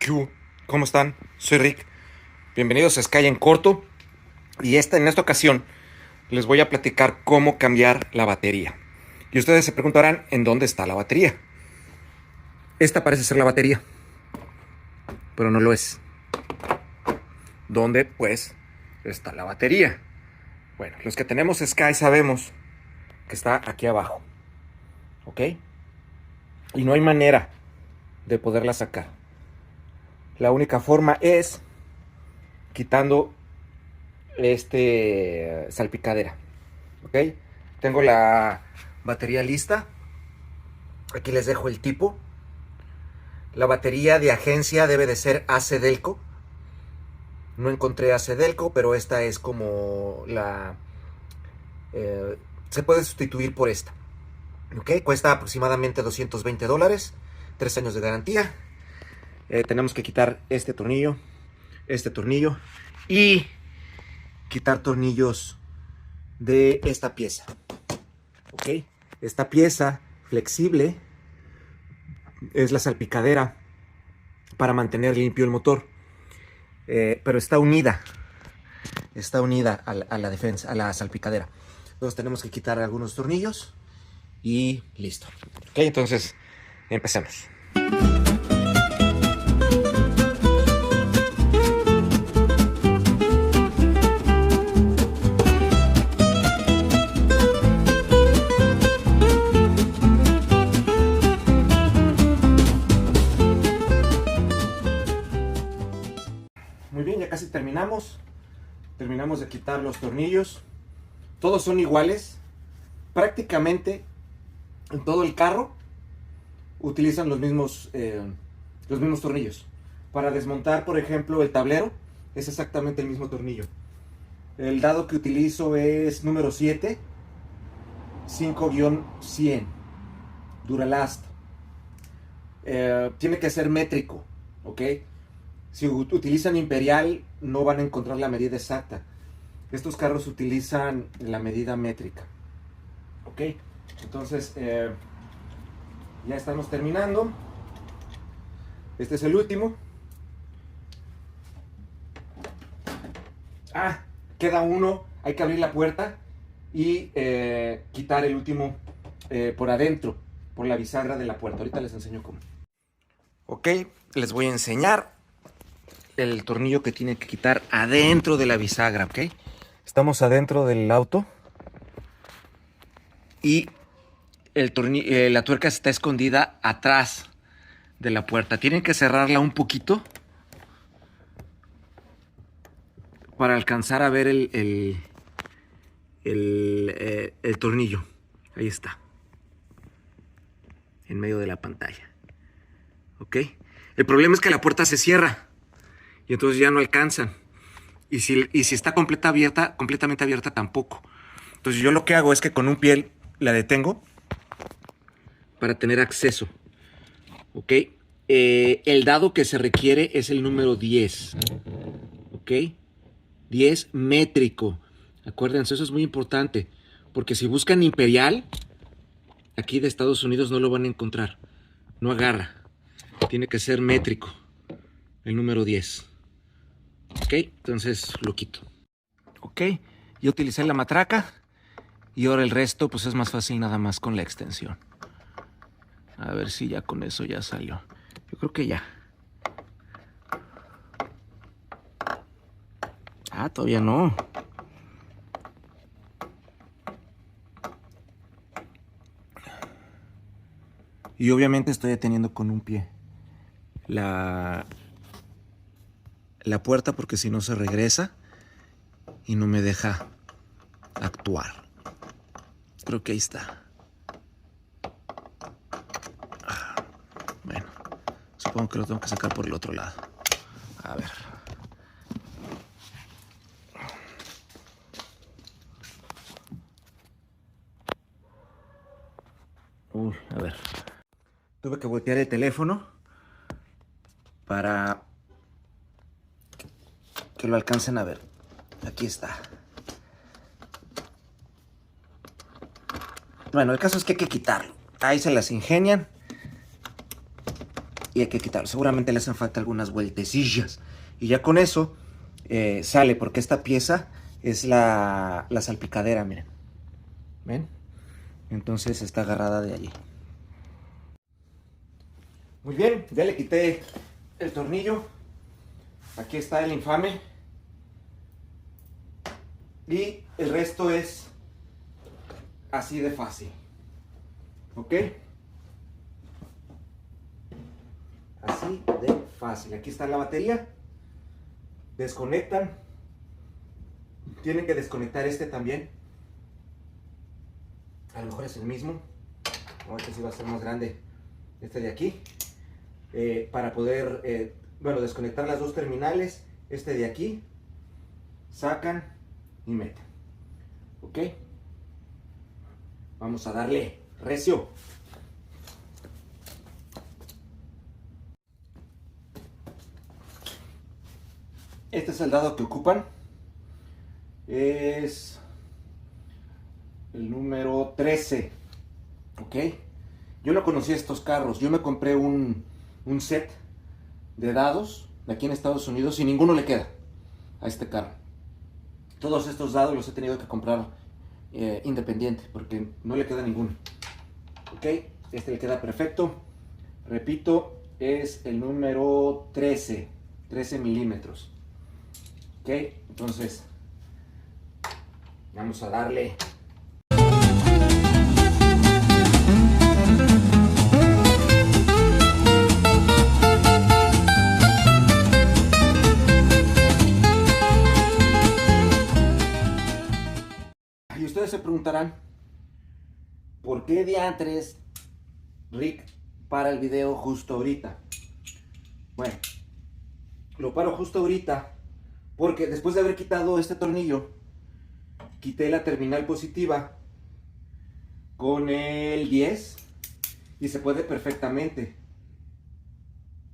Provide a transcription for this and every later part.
¿Qué hubo? ¿Cómo están? Soy Rick. Bienvenidos a Sky en corto. Y en esta ocasión les voy a platicar cómo cambiar la batería. Y ustedes se preguntarán en dónde está la batería. Esta parece ser la batería, pero no lo es. ¿Dónde, pues, está la batería? Bueno, los que tenemos Sky sabemos que está aquí abajo. ¿Ok? Y no hay manera de poderla sacar. La única forma es quitando salpicadera. ¿Ok? Tengo la batería lista. Aquí les dejo el tipo. La batería de agencia debe de ser AC Delco. No encontré AC Delco, pero esta es como la... se puede sustituir por esta. ¿Ok? Cuesta aproximadamente $220. 3 años de garantía. Tenemos que quitar este tornillo y quitar tornillos de esta pieza. ¿Ok? Esta pieza flexible es la salpicadera para mantener limpio el motor, pero está unida a la defensa, a la salpicadera. Entonces tenemos que quitar algunos tornillos y listo. Ok, entonces empecemos. Muy bien, ya casi terminamos. Terminamos de quitar los tornillos. Todos son iguales. Prácticamente en todo el carro utilizan los mismos tornillos. Para desmontar, por ejemplo, el tablero, es exactamente el mismo tornillo. El dado que utilizo es número 7, 5-100, Duralast. Tiene que ser métrico, ¿ok? Si utilizan imperial, no van a encontrar la medida exacta. Estos carros utilizan la medida métrica. Ok, entonces ya estamos terminando. Este es el último. Queda uno. Hay que abrir la puerta y quitar el último por adentro, por la bisagra de la puerta. Ahorita les enseño cómo. Ok, les voy a enseñar el tornillo que tienen que quitar adentro de la bisagra, ¿ok? Estamos adentro del auto y la tuerca está escondida atrás de la puerta. Tienen que cerrarla un poquito para alcanzar a ver el tornillo. Ahí está, en medio de la pantalla. ¿Ok? El problema es que la puerta se cierra y entonces ya no alcanzan. Y si está completamente abierta tampoco. Entonces yo lo que hago es que con un pie la detengo para tener acceso. ¿Ok? El dado que se requiere es el número 10. ¿Ok? 10 métrico. Acuérdense, eso es muy importante. Porque si buscan imperial, aquí de Estados Unidos no lo van a encontrar. No agarra. Tiene que ser métrico. El número 10. Ok, entonces lo quito. Ok, yo utilicé la matraca y ahora el resto pues es más fácil nada más con la extensión. A ver si ya con eso ya salió. Yo creo que ya. Todavía no. Y obviamente estoy deteniendo con un pie la puerta porque si no se regresa y no me deja actuar. Creo que ahí está. Bueno, supongo que lo tengo que sacar por el otro lado. A ver. A ver. Tuve que voltear el teléfono para que lo alcancen a ver. Aquí está. Bueno, el caso es que hay que quitarlo. Ahí se las ingenian y hay que quitarlo. Seguramente le hacen falta algunas vueltecillas. Y ya con eso sale, porque esta pieza es la salpicadera, miren. ¿Ven? Entonces está agarrada de allí. Muy bien, ya le quité el tornillo. Aquí está el infame. Y el resto es así de fácil. ¿Ok? Así de fácil. Aquí está la batería. Desconectan. Tienen que desconectar este también. A lo mejor es el mismo. Este sí va a ser más grande. Este de aquí. Para poder, desconectar las dos terminales. Este de aquí. Sacan y meten. ¿Ok? Vamos a darle recio. Este es el dado que ocupan. Es el número 13. ¿Ok? Yo no conocía estos carros. Yo me compré un set de dados de aquí en Estados Unidos y ninguno le queda a este carro. Todos estos dados los he tenido que comprar independiente porque no le queda ninguno. ¿Ok? Este le queda perfecto. Repito, es el número 13. 13 milímetros. ¿Ok? Entonces, vamos a darle. Y ustedes se preguntarán, ¿por qué diantres Rick para el video justo ahorita? Bueno, lo paro justo ahorita porque después de haber quitado este tornillo, quité la terminal positiva con el 10 y se puede perfectamente.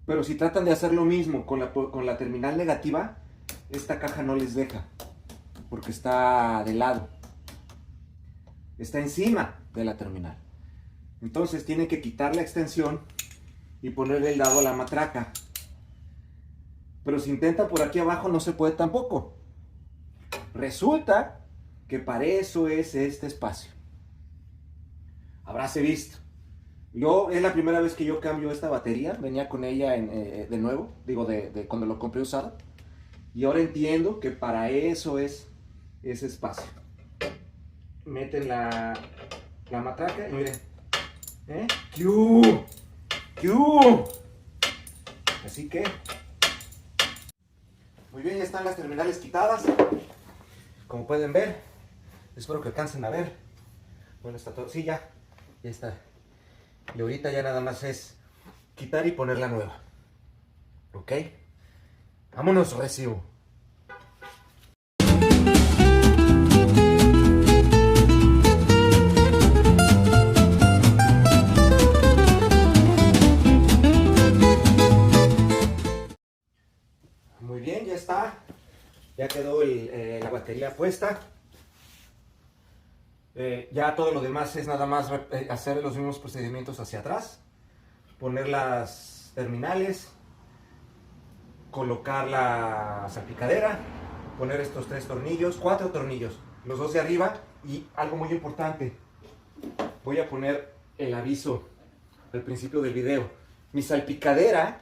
Pero si tratan de hacer lo mismo con la terminal negativa, esta caja no les deja porque está de lado. Está encima de la terminal. Entonces tienen que quitar la extensión y ponerle el dado a la matraca. Pero si intenta por aquí abajo no se puede tampoco. Resulta que para eso es este espacio. Habráse visto. Es la primera vez que yo cambio esta batería. Venía con ella de nuevo. Digo, de cuando lo compré usado. Y ahora entiendo que para eso es ese espacio. Meten la matraca y miren. ¡Q! Así que muy bien, ya están las terminales quitadas. Como pueden ver, espero que alcancen a ver. Bueno, está todo. Sí, ya está. Y ahorita ya nada más es quitar y poner la nueva. ¿Ok? Vámonos, recibo. Muy bien, ya está. Ya quedó la batería puesta. Ya todo lo demás es nada más hacer los mismos procedimientos hacia atrás. Poner las terminales. Colocar la salpicadera. Poner estos 4 tornillos. Los 2 de arriba. Y algo muy importante. Voy a poner el aviso al principio del video. Mi salpicadera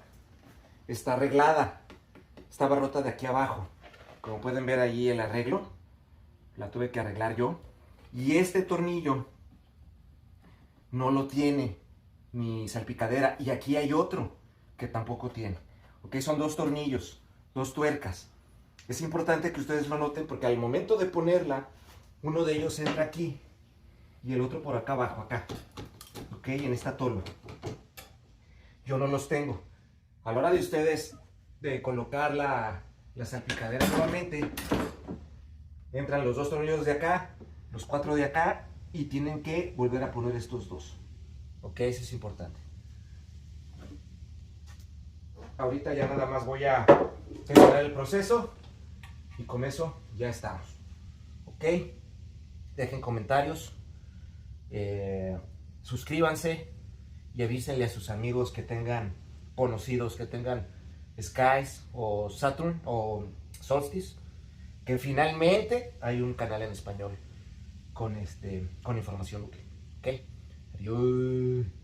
está arreglada. Estaba rota de aquí abajo. Como pueden ver allí el arreglo. La tuve que arreglar yo. Y este tornillo no lo tiene mi salpicadera. Y aquí hay otro que tampoco tiene. Ok, son 2 tornillos, 2 tuercas. Es importante que ustedes lo noten porque al momento de ponerla, uno de ellos entra aquí y el otro por acá abajo, acá. Ok, en esta tolva. Yo no los tengo. A la hora de ustedes de colocar la salpicadera nuevamente, entran los 2 tornillos de acá, los 4 de acá y tienen que volver a poner estos 2. Ok, eso es importante. Ahorita ya nada más voy a terminar el proceso y con eso ya estamos. Ok, dejen comentarios, suscríbanse y avísenle a sus amigos que tengan conocidos que tengan Skies o Saturn o Solstice, que finalmente hay un canal en español con información útil. ¿Ok? Adiós.